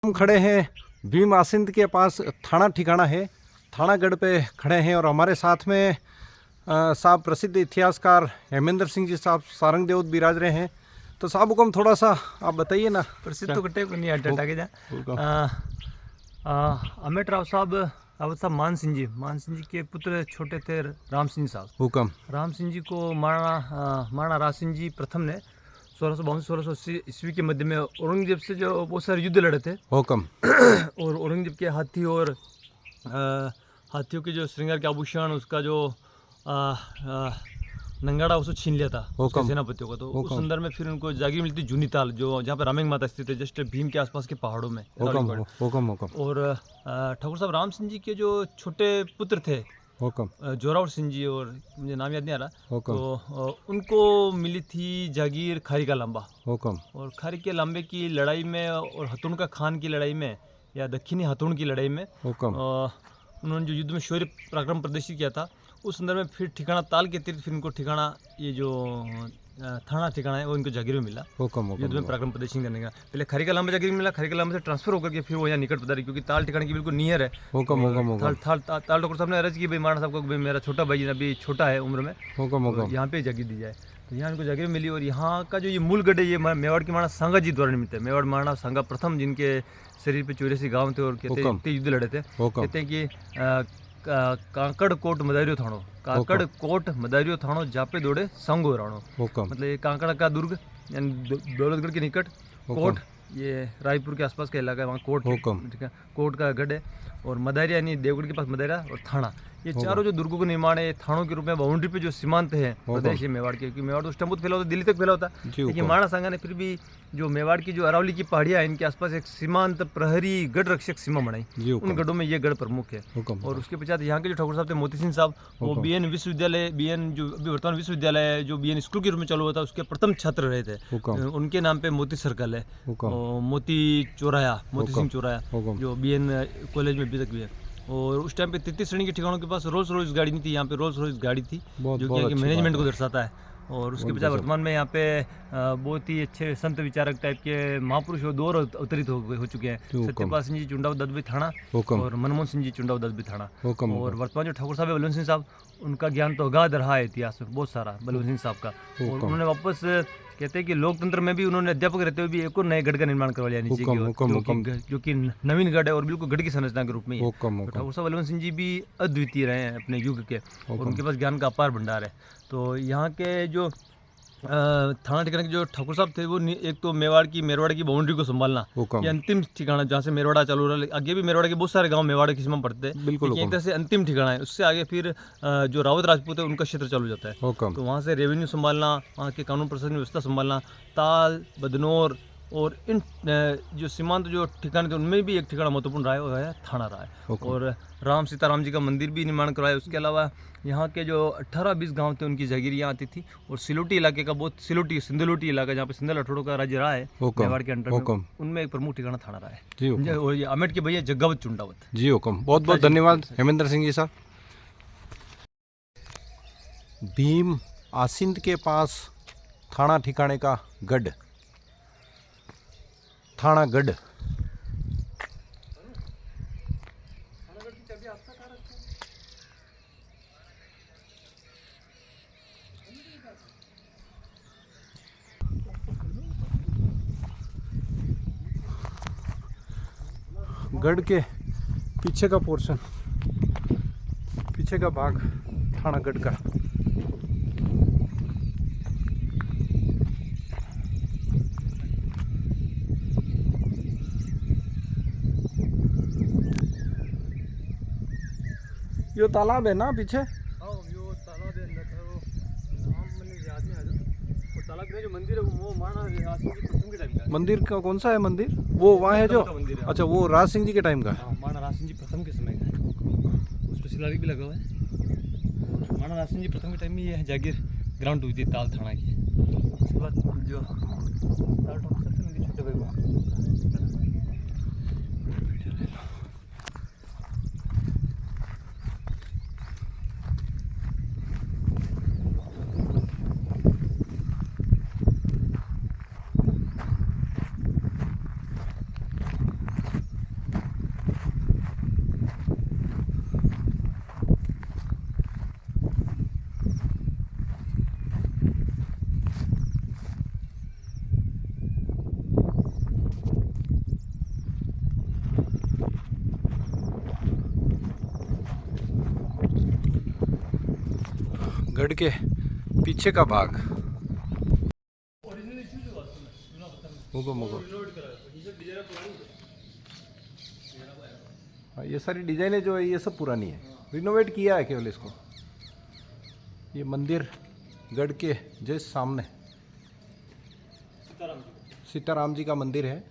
हम खड़े हैं भीम आसिंद के पास, थाना ठिकाना है, थानागढ़ पे खड़े हैं और हमारे साथ में साहब प्रसिद्ध इतिहासकार हेमेंद्र सिंह जी साहब सारंग देवत बिराज रहे हैं। तो साहब हुक्म थोड़ा सा आप बताइए ना। प्रसिद्ध तो कटे को नहीं अड्डा के जा अमित राव साहब रावत साहब मान सिंह जी के पुत्र छोटे थे राम सिंह साहब। हुक्म राम सिंह जी को महाराणा राज सिंह जी प्रथम ने 1680 ईस्वी के मध्य में औरंगजेब से जो बहुत सारे युद्ध लड़े थे हुक्म और औरंगजेब के हाथी और हाथियों के जो श्रृंगार के आभूषण, उसका जो नंगाड़ा उसको छीन लिया था उसके सेनापतियों को। तो उस संदर्भ में फिर उनको जागीर मिलती जूनी ताल, जो जहाँ पे रामेंग माता स्थित है, जस्ट भीम के आसपास के पहाड़ों में। और ठाकुर साहब राम सिंह जी के जो छोटे पुत्र थे जोरावर सिंह जी, और मुझे नाम याद नहीं आ रहा, तो उनको मिली थी जागीर खारी का लांबा। और खारी के लांबे की लड़ाई में और हथुण का खान की लड़ाई में, या दक्षिणी हथुण की लड़ाई में उन्होंने जो युद्ध में शौर्य पराक्रम प्रदर्शित किया था, उस संदर्भ में फिर ठिकाना ताल के अतिरिक्त फिर इनको ठिकाना, ये जो थाना ठिकाना है, वो इनको जागीर में मिला युद्ध में पराक्रम प्रदर्शन करने का। पहले खरी का लांबा जागीर मिला, खरी का लांबा से ट्रांसफर होकर के फिर वो यहाँ निकट पधारी, क्योंकि ताल ठिकाने की बिल्कुल नियर है। ताल ठाकुर साहब ने अर्ज की भाई महाराणा साहब को, भाई मेरा छोटा भाई अभी छोटा है उम्र में, तो यहाँ पे जागीर दी जाए। तो यहाँ इनको जागीर मिली। और यहाँ का जो ये मूल गढ़ है, ये मेवाड़ के महाराणा सांगा जी द्वारा निर्मित है। मेवाड़ महाराणा सांगा प्रथम, जिनके शरीर पे 84 गाँव थे और कहते हैं युद्ध लड़े थे। कहते हैं कि काकड़ कोट मदारियो थाणो, काकड़ कोट मदारियो थाणो, जापे दौड़े सांगो राणो। मतलब ये काकड़ का दुर्ग यानी दौलतगढ़ के निकट, कोट ये रायपुर के आसपास का इलाका है, वहाँ कोट, ठीक है, कोट का गढ़ है। और मदारिया यानी देवगढ़ के पास मदारिया और थाना, ये चारों जो दुर्गों का निर्माण है थानों के रूप में बाउंड्री पे जो सीमांत है प्रदेश है मेवाड़ के, क्योंकि मेवाड़ तो उस टाइम बहुत फैला होता है, दिल्ली तक फैला होता है। लेकिन महाराणा सांगा ने फिर भी जो मेवाड़ की जो अरावली की पहाड़ियाँ हैं, इनके आसपास एक सीमांत प्रहरी गढ़ रक्षक सीमा बनाई। उन गढ़ों में ये गढ़ प्रमुख है। और उसके पश्चात यहाँ के जो ठाकुर साहब थे मोती सिंह साहब, वो बीएन विश्वविद्यालय, बीएन जो अभी वर्तमान विश्वविद्यालय है, जो बीएन स्कूल के रूप में चालू हुआ था, उसके प्रथम छात्र रहे थे। उनके नाम पे मोती सर्कल है, मोती चौराया, मोती सिंह चौराया, जो बीएन कॉलेज में अभी तक भी है। और उस टाइम पे 33 श्रेणी के ठिकानों के पास रोल्स रॉयस गाड़ी नहीं थी, यहाँ पे रोल्स रॉयस गाड़ी थी, जो कि मैनेजमेंट को दर्शाता है। और उसके पीछे वर्तमान में यहाँ पे बहुत ही अच्छे संत विचारक टाइप के महापुरुष दो और अवतरित हो चुके हैं। सत्यपाल सिंह जी चुंडाव दत्त भी थाना, और मनमोहन सिंह जी चुंडाव दत्त भी थाना। और वर्तमान जो ठाकुर साहब है बलवंत सिंह साहब, उनका ज्ञान तो अगाध रहा है इतिहास में बहुत सारा बलवंत सिंह साहब का। और उन्होंने वापस कहते हैं कि लोकतंत्र में भी उन्होंने अध्यापक रहते हुए भी एक और नए गढ़ का निर्माण करवा लिया नीचे की, जो कि नवीन गढ़ है और बिल्कुल गढ़ की संरचना के रूप में। ठाकुर साहब बलवंत सिंह जी भी अद्वितीय रहे हैं अपने युग के, और उनके पास ज्ञान का अपार भंडार है। तो यहाँ के जो थाना ठिकाने के जो ठाकुर साहब थे, वो एक तो मेवाड़ की बाउंड्री को संभालना, ये अंतिम ठिकाना जहाँ से मेवाड़ा चालू हो रहा है। आगे भी मेवाड़ा के बहुत सारे गांव मेवाड़ की सीमा पड़ते हैं, लेकिन एक तरह से अंतिम ठिकाना है। उससे आगे फिर जो रावत राजपूत है, उनका क्षेत्र चालू जाता है। तो वहाँ से रेवेन्यू संभालना, वहाँ के कानून प्रशासन व्यवस्था संभालना, ताल, बदनौर और इन जो सीमांत जो ठिकाने थे, उनमें भी एक ठिकाना महत्वपूर्ण रहा है, वो है थाना रहा है। और राम सीताराम जी का मंदिर भी निर्माण करवाया। उसके अलावा यहाँ के जो 18-20 गांव थे, उनकी जागीर यहाँ आती थी। और सिलोटी इलाके का बहुत सिंधुलोटी इलाका, जहाँ पे सिंधल अठोड़ों का राज्य रहा है मेवाड़ के अंडर में, उनमें एक प्रमुख ठिकाना थाना रहा है। और ये अमेठ के भैया जग्गावत चुंडावत जी। हुक्म, बहुत बहुत धन्यवाद हेमेंद्र सिंह जी साहब। भीम आसिंद के पास थाना ठिकाने का गढ़, थानागढ़। गढ़ के पीछे का पोर्शन, पीछे का भाग थानागढ़ का। यो तालाब है ना पीछे? हाँ, यो तालाब है अंदर, वो नाम मैंने याद नहीं आ रहा। और तालाब में जो मंदिर है, वो महाराणा राज सिंह जी प्रथम के टाइम का है। मंदिर का कौन सा है मंदिर? वो वहाँ है जो, अच्छा वो राज सिंह जी के टाइम का। हाँ, महाराणा राज सिंह जी प्रथम के समय का है। उस पर शिलालेख भी लगा हुआ है। और महाराणा राज सिंह जी प्रथम के टाइम में ये जागीर ग्राउंड हुई थी ताल थाना की। उसके बाद जो ताल ठाकुर साहब थे, छोटे भाई को गढ़ के पीछे का भाग। हाँ, ये सारी डिजाइनें जो है ये सब पुरानी है, रिनोवेट किया है केवल इसको। ये मंदिर गढ़ के जस्ट सामने सीताराम जी का मंदिर है।